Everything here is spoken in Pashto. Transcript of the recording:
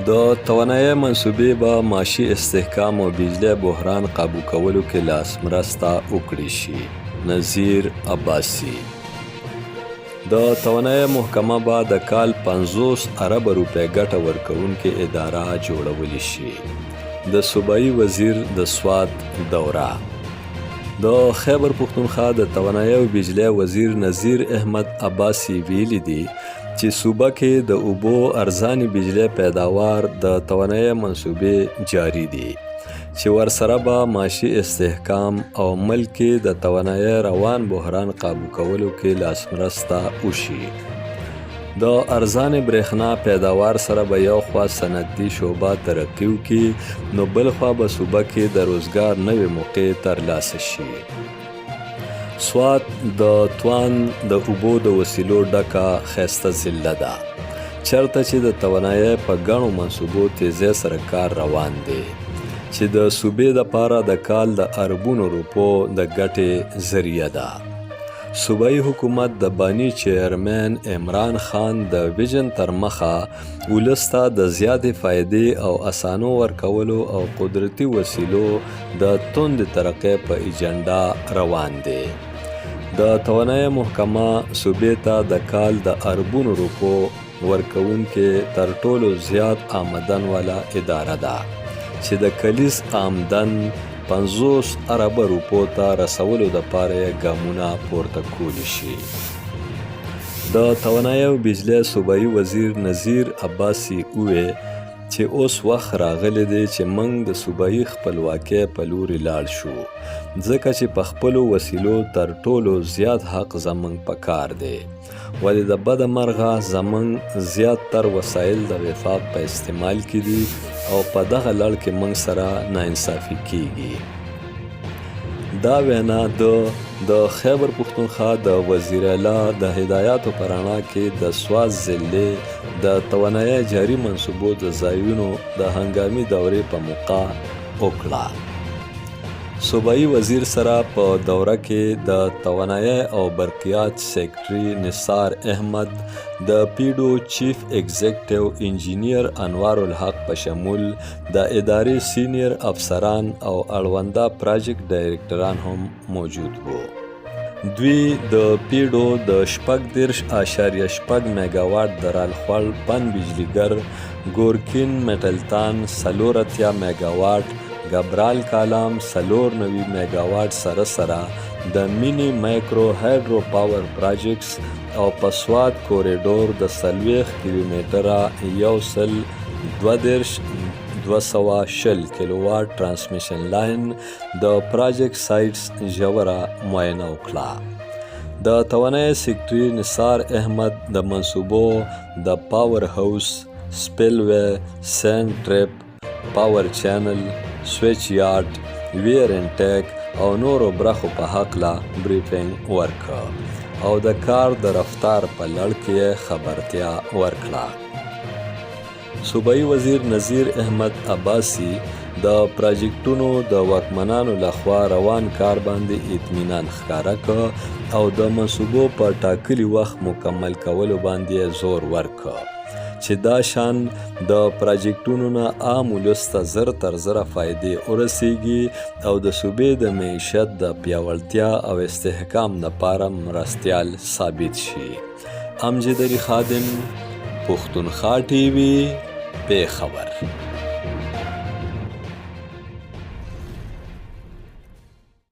د توانایي منصوبې به معاشي استحکام او بجلی بحران قابو کولو کې لاس مرسته وکړي شي. نظیر عباسی. د توانایي محکمه به د کال 50 ارب روپۍ ګټه ورکوونکې اداره جوړولی شي. د صوبایي وزیر د سوات دوره. د خیبر پختونخوا د توانایي او بجلی وزیر نظیر احمد عباسی ویلي دي چې صوبه کې د اوبو ارزاني بجلی پیداوار د توانایي منصوبې جاری دي چې ورسره به معاشي استحکام او ملک کې د توانایي روان بحران قابو کولو کې لاس مرسته وشي. د ارزانه برېښنا پیداوار سره به یو خوا صنعتي شعبه ترقي وکړي نو بل خوا به صوبه کې د روزګار نوې موقع ترلاسه شي. سوات د توان د اوبو د وسیلو ډکه ښایسته ضلع ده چېرته چې د توانایي په ګڼو منصوبو تیزۍ سره کار روان دی چې د صوبې دپاره د کال د اربونو روپو د ګټې ذریعه ده. صوبایي حکومت د بانی چیرمن عمران خان د ویژن تر مخه ولس ته د زیاتې فایدې او اسانو ورکولو او قدرتي وسیلو د توندې ترقۍ په ایجنډا روان دی. د توانایي محکمه صوبې ته د کال د اربونو روپو ورکوونکې تر ټولو زیات آمدن والا اداره ده چې د کلیز آمدن 50 ارب روپو ته رسولو دپاره یې ګامونه پورته کولی شي. د توانایي او بجلی صوبایي وزیر نظیر عباسی وویل چې اوس وخت راغلی دی چې موږ د صوبایي خپلواکۍ په لوري لاړ شو ځکه چې په خپلو وسیلو تر ټولو زیات حق زموږ په کار دی ولې د بده مرغه زموږ زیات تر وسایل د وفاق په استعمال کې دي او په دغه لړ کې موږ سره ناانصافي کیږي. دا وینا د خیبر پختونخوا د وزیر اعلی د هدایاتو په رڼا کې د سوات ضلع د توانایي جاري منصوبو د ځایونو د هنګامي دورې په موقع وکړه. صوبایي وزیر سره په دوره کې د توانایي او برقیات سیکرټري نثار احمد د پیډو چیف ایگزیکټیو انجینیر انوار الحق په شمول د ادارې سینیر افسران او اړونده پراجیکټ ډایرکټران هم موجود وو. دوی د پیډو د 34.6 میگاواټ د رالخوړ پن بجلیګر ګورکین میټلتان 4 میگاواټ ګبرال کالام 94 میگاواټ سره د مینی مایکرو هایډرو پاور پراجیکټس او په سوات کوریډور د 40 کیلومتره 220 کیلوواټ ټرانسمیشن لاین د پراجیکټ سایټس ژوره معاینه وکړه. د توانایي سیکرټري نثار احمد د منصوبو د پاور هاوس، سپیلوی، سینډ ټریپ، پاور چینل، سویچ یارډ، ویر انټیک او نورو برخو په هکله بریفینګ ورکړ او د کار د رفتار په لړ کې خبرتیا ورکړه. صوبایي وزیر نظیر احمد عباسی د پراجیکټونو د واکمنانو لخوا روان کار باندې اطمینان ښکاره کړ او د منصوبو په ټاکلي وخت مکمل کولو باندې زور ورکړ چې دا شان د پراجیکټونو نه عام ولس ته زر تر زره فایدې ورسیږي او د صوبې د معیشت د پیاوړتیا او استحکام لپاره مرستیال ثابت شي. امجد علي خادم، پښتونخوا ټي وي، پیښور.